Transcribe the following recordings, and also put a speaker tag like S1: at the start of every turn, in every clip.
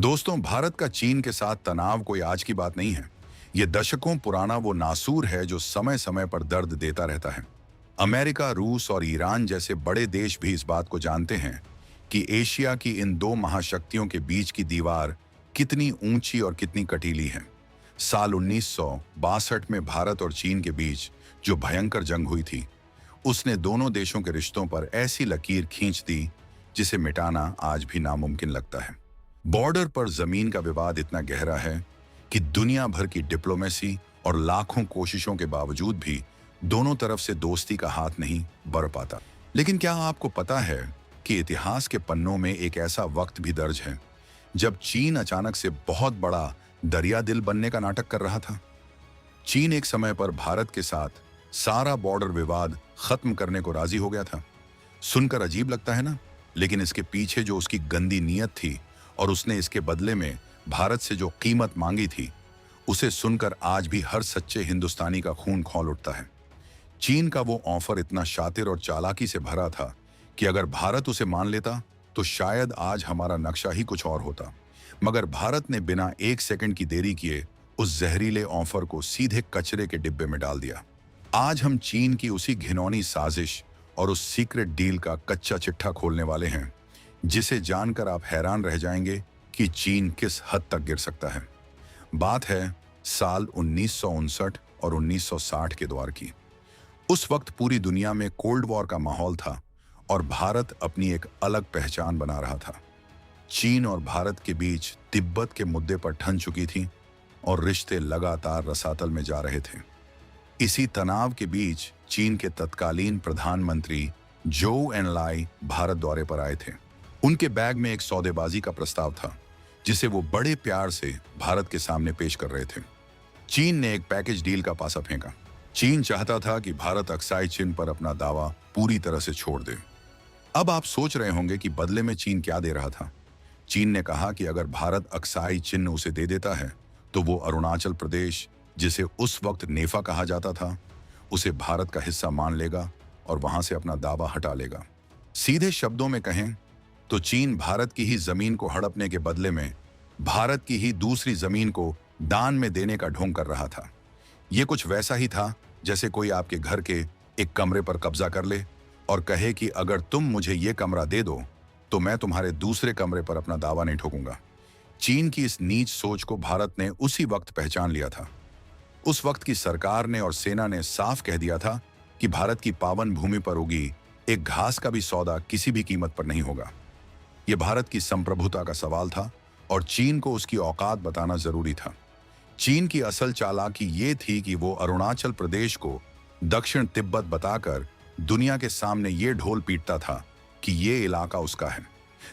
S1: दोस्तों, भारत का चीन के साथ तनाव कोई आज की बात नहीं है। ये दशकों पुराना वो नासूर है जो समय समय पर दर्द देता रहता है। अमेरिका, रूस और ईरान जैसे बड़े देश भी इस बात को जानते हैं कि एशिया की इन दो महाशक्तियों के बीच की दीवार कितनी ऊंची और कितनी कटीली है। साल 1962 में भारत और चीन के बीच जो भयंकर जंग हुई थी, उसने दोनों देशों के रिश्तों पर ऐसी लकीर खींच दी जिसे मिटाना आज भी नामुमकिन लगता है। बॉर्डर पर जमीन का विवाद इतना गहरा है कि दुनिया भर की डिप्लोमेसी और लाखों कोशिशों के बावजूद भी दोनों तरफ से दोस्ती का हाथ नहीं बढ़ पाता। लेकिन क्या आपको पता है कि इतिहास के पन्नों में एक ऐसा वक्त भी दर्ज है जब चीन अचानक से बहुत बड़ा दरिया दिल बनने का नाटक कर रहा था। चीन एक समय पर भारत के साथ सारा बॉर्डर विवाद खत्म करने को राजी हो गया था। सुनकर अजीब लगता है ना, लेकिन इसके पीछे जो उसकी गंदी नीयत थी और उसने इसके बदले में भारत से जो कीमत मांगी थी, उसे सुनकर आज भी हर सच्चे हिंदुस्तानी का खून खौल उठता है। चीन का वो ऑफर इतना शातिर और चालाकी से भरा था कि अगर भारत उसे मान लेता तो शायद आज हमारा नक्शा ही कुछ और होता। मगर भारत ने बिना एक सेकंड की देरी किए उस जहरीले ऑफर को सीधे कचरे के डिब्बे में डाल दिया। आज हम चीन की उसी घिनौनी साजिश और उस सीक्रेट डील का कच्चा चिट्ठा खोलने वाले हैं, जिसे जानकर आप हैरान रह जाएंगे कि चीन किस हद तक गिर सकता है। बात है साल 1959 और 1960 के दौर की। उस वक्त पूरी दुनिया में कोल्ड वॉर का माहौल था और भारत अपनी एक अलग पहचान बना रहा था। चीन और भारत के बीच तिब्बत के मुद्दे पर ठन चुकी थी और रिश्ते लगातार रसातल में जा रहे थे। इसी तनाव के बीच चीन के तत्कालीन प्रधानमंत्री जोउ एनलाई भारत दौरे पर आए थे। उनके बैग में एक सौदेबाजी का प्रस्ताव था जिसे वो बड़े प्यार से भारत के सामने पेश कर रहे थे। चीन ने एक पैकेज डील का पासा फेंका। चीन चाहता था कि भारत अक्साई चिन पर अपना दावा पूरी तरह से छोड़ दे। अब आप सोच रहे होंगे कि बदले में चीन क्या दे रहा था। चीन ने कहा कि अगर भारत अक्साई चिन्ह उसे दे देता है तो वो अरुणाचल प्रदेश, जिसे उस वक्त नेफा कहा जाता था, उसे भारत का हिस्सा मान लेगा और वहां से अपना दावा हटा लेगा। सीधे शब्दों में कहें तो चीन भारत की ही जमीन को हड़पने के बदले में भारत की ही दूसरी जमीन को दान में देने का ढोंग कर रहा था। यह कुछ वैसा ही था जैसे कोई आपके घर के एक कमरे पर कब्जा कर ले और कहे कि अगर तुम मुझे ये कमरा दे दो तो मैं तुम्हारे दूसरे कमरे पर अपना दावा नहीं ठोकूंगा। चीन की इस नीच सोच को भारत ने उसी वक्त पहचान लिया था। उस वक्त की सरकार ने और सेना ने साफ कह दिया था कि भारत की पावन भूमि पर उगी एक घास का भी सौदा किसी भी कीमत पर नहीं होगा। यह भारत की संप्रभुता का सवाल था और चीन को उसकी औकात बताना जरूरी था। चीन की असल चालाकी ये थी कि वो अरुणाचल प्रदेश को दक्षिण तिब्बत बताकर दुनिया के सामने ये ढोल पीटता था कि ये इलाका उसका है,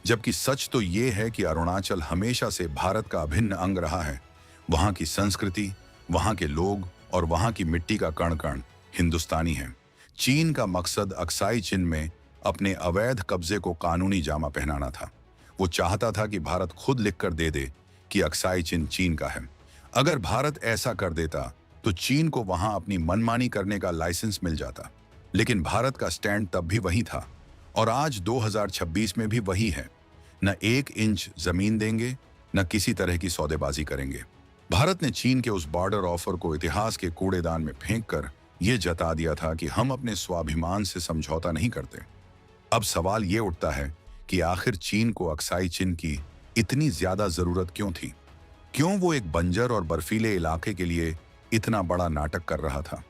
S1: जबकि सच तो ये है कि अरुणाचल हमेशा से भारत का अभिन्न अंग रहा है। वहां की संस्कृति, वहां के लोग और वहां की मिट्टी का कण कण हिंदुस्तानी है। चीन का मकसद अक्साई चिन में अपने अवैध कब्जे को कानूनी जामा पहनाना था। वो चाहता था कि भारत खुद लिखकर दे दे कि अक्साई चिन चीन का है। अगर भारत ऐसा कर देता तो चीन को वहां अपनी मनमानी करने का लाइसेंस मिल जाता। लेकिन भारत का स्टैंड तब भी वही था और आज 2026 में भी वही है। न 1 इंच जमीन देंगे, न किसी तरह की सौदेबाजी करेंगे। भारत ने चीन के उस बॉर्डर ऑफर को इतिहास के कूड़ेदान में फेंककर यह जता दिया था कि हम अपने स्वाभिमान से समझौता नहीं करते। अब सवाल ये उठता है कि आखिर चीन को अक्साई चिन की इतनी ज्यादा जरूरत क्यों थी? क्यों वो एक बंजर और बर्फीले इलाके के लिए इतना बड़ा नाटक कर रहा था?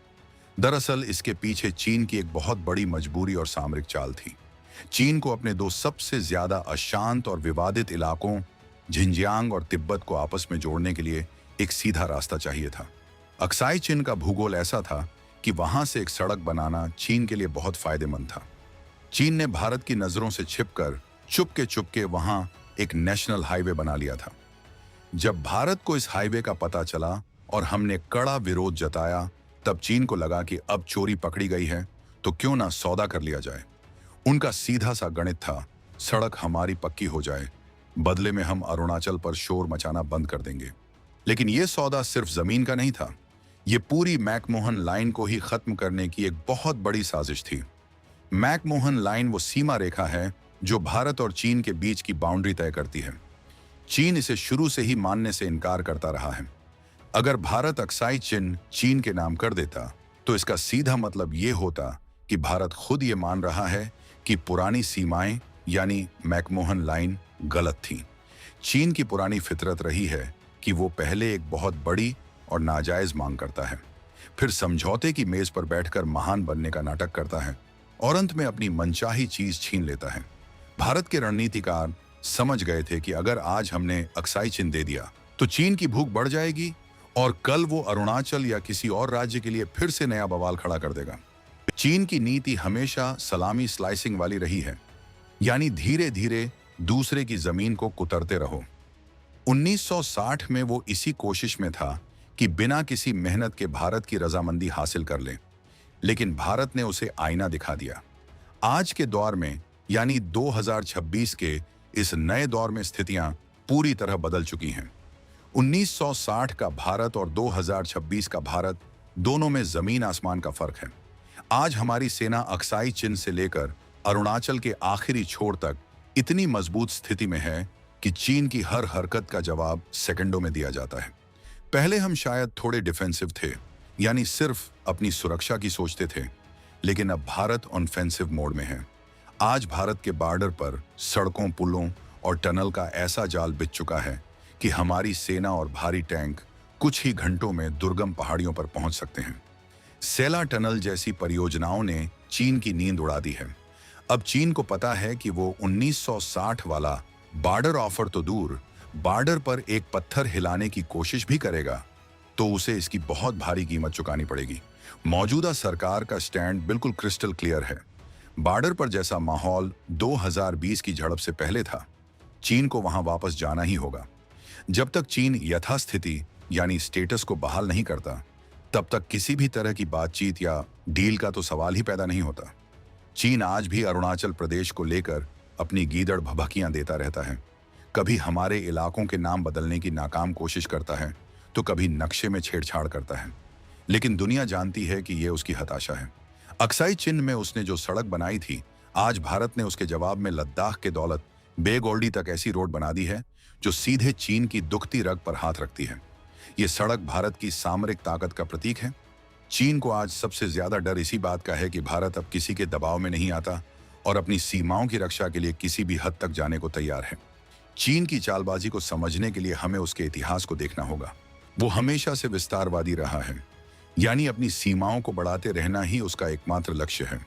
S1: दरअसल इसके पीछे चीन की एक बहुत बड़ी मजबूरी और सामरिक चाल थी। चीन को अपने दो सबसे ज्यादा अशांत और विवादित इलाकों झिंजियांग और तिब्बत को आपस में जोड़ने के लिए एक सीधा रास्ता चाहिए था। अक्साई चिन का भूगोल ऐसा था कि वहां से एक सड़क बनाना चीन के लिए बहुत फायदेमंद था। चीन ने भारत की नजरों से छिपकर चुपके वहां एक नेशनल हाईवे बना लिया था। जब भारत को इस हाईवे का पता चला और हमने कड़ा विरोध जताया, तब चीन को लगा कि अब चोरी पकड़ी गई है तो क्यों ना सौदा कर लिया जाए। उनका सीधा सा गणित था, सड़क हमारी पक्की हो जाए, बदले में हम अरुणाचल पर शोर मचाना बंद कर देंगे। लेकिन यह सौदा सिर्फ जमीन का नहीं था, यह पूरी मैकमोहन लाइन को ही खत्म करने की एक बहुत बड़ी साजिश थी। मैकमोहन लाइन वो सीमा रेखा है जो भारत और चीन के बीच की बाउंड्री तय करती है। चीन इसे शुरू से ही मानने से इनकार करता रहा है। अगर भारत अक्साई चिन्ह चीन के नाम कर देता तो इसका सीधा मतलब ये होता कि भारत खुद ये मान रहा है कि पुरानी सीमाएं यानी मैकमोहन लाइन गलत थी। चीन की पुरानी फितरत रही है कि वो पहले एक बहुत बड़ी और नाजायज मांग करता है, फिर समझौते की मेज पर बैठकर महान बनने का नाटक करता है और अंत में अपनी मनचाही चीज छीन लेता है। भारत के रणनीतिकार समझ गए थे कि अगर आज हमने अक्साई चिन्ह दे दिया तो चीन की भूख बढ़ जाएगी और कल वो अरुणाचल या किसी और राज्य के लिए फिर से नया बवाल खड़ा कर देगा। चीन की नीति हमेशा सलामी स्लाइसिंग वाली रही है, यानी धीरे धीरे दूसरे की जमीन को कुतरते रहो। 1960 में वो इसी कोशिश में था कि बिना किसी मेहनत के भारत की रजामंदी हासिल कर ले, लेकिन भारत ने उसे आईना दिखा दिया। आज के दौर में यानी 2026 के इस नए दौर में स्थितियां पूरी तरह बदल चुकी हैं। 1960 का भारत और 2026 का भारत, दोनों में जमीन आसमान का फर्क है। आज हमारी सेना अक्साई चिन्ह से लेकर अरुणाचल के आखिरी छोर तक इतनी मजबूत स्थिति में है कि चीन की हर हरकत का जवाब सेकंडों में दिया जाता है। पहले हम शायद थोड़े डिफेंसिव थे, यानी सिर्फ अपनी सुरक्षा की सोचते थे, लेकिन अब भारत ऑफेंसिव मोड में है। आज भारत के बॉर्डर पर सड़कों, पुलों और टनल का ऐसा जाल बिछ चुका है कि हमारी सेना और भारी टैंक कुछ ही घंटों में दुर्गम पहाड़ियों पर पहुंच सकते हैं। सेला टनल जैसी परियोजनाओं ने चीन की नींद उड़ा दी है। अब चीन को पता है कि वो 1960 वाला बॉर्डर ऑफर तो दूर, बॉर्डर पर एक पत्थर हिलाने की कोशिश भी करेगा तो उसे इसकी बहुत भारी कीमत चुकानी पड़ेगी। मौजूदा सरकार का स्टैंड बिल्कुल क्रिस्टल क्लियर है। बॉर्डर पर जैसा माहौल 2020 की झड़प से पहले था, चीन को वहां वापस जाना ही होगा। जब तक चीन यथास्थिति यानी स्टेटस को बहाल नहीं करता, तब तक किसी भी तरह की बातचीत या डील का तो सवाल ही पैदा नहीं होता। चीन आज भी अरुणाचल प्रदेश को लेकर अपनी गीदड़ भभकियां देता रहता है। कभी हमारे इलाकों के नाम बदलने की नाकाम कोशिश करता है तो कभी नक्शे में छेड़छाड़ करता है, लेकिन दुनिया जानती है कि यह उसकी हताशा है। अक्साई चिन्ह में उसने जो सड़क बनाई थी, आज भारत ने उसके जवाब में लद्दाख के दौलत बेगोल्डी तक ऐसी रोड बना दी है जो सीधे चीन की दुखती रग पर हाथ रखती है। ये सड़क भारत की सामरिक ताकत का प्रतीक है। चीन को आज सबसे ज्यादा डर इसी बात का है कि भारत अब किसी के दबाव में नहीं आता और अपनी सीमाओं की रक्षा के लिए किसी भी हद तक जाने को तैयार है। चीन की चालबाजी को समझने के लिए हमें उसके इतिहास को देखना होगा। वो हमेशा से विस्तारवादी रहा है, यानी अपनी सीमाओं को बढ़ाते रहना ही उसका एकमात्र लक्ष्य है।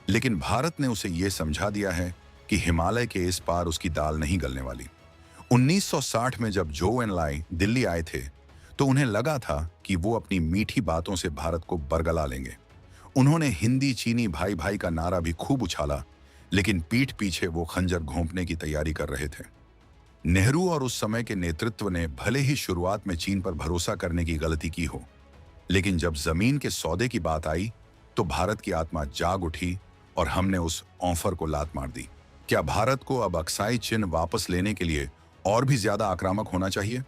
S1: लेकिन भारत ने उसे यह समझा दिया है कि हिमालय के इस पार उसकी दाल नहीं गलने वाली। 1960 में जब जो एनलाई दिल्ली आए थे तो उन्हें लगा था कि वो अपनी मीठी बातों से भारत को बरगला लेंगे। उन्होंने हिंदी चीनी भाई भाई का नारा भी खूब उछाला, लेकिन पीठ पीछे वो खंजर घोंपने की तैयारी कर रहे थे। नेहरू और उस समय के नेतृत्व ने भले ही शुरुआत में चीन पर भरोसा करने की गलती की हो, लेकिन जब जमीन के सौदे की बात आई तो भारत की आत्मा जाग उठी और हमने उस ऑफर को लात मार दी। क्या भारत को अब अक्साई चिन्ह वापस लेने के लिए और भी ज्यादा आक्रामक होना चाहिए?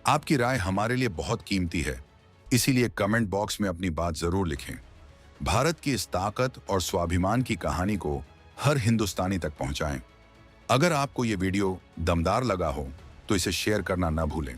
S1: आपकी राय हमारे लिए बहुत कीमती है, इसीलिए कमेंट बॉक्स में अपनी बात जरूर लिखें। भारत की इस ताकत और स्वाभिमान की कहानी को हर हिंदुस्तानी तक पहुंचाएं। अगर आपको ये वीडियो दमदार लगा हो तो इसे शेयर करना न भूलें।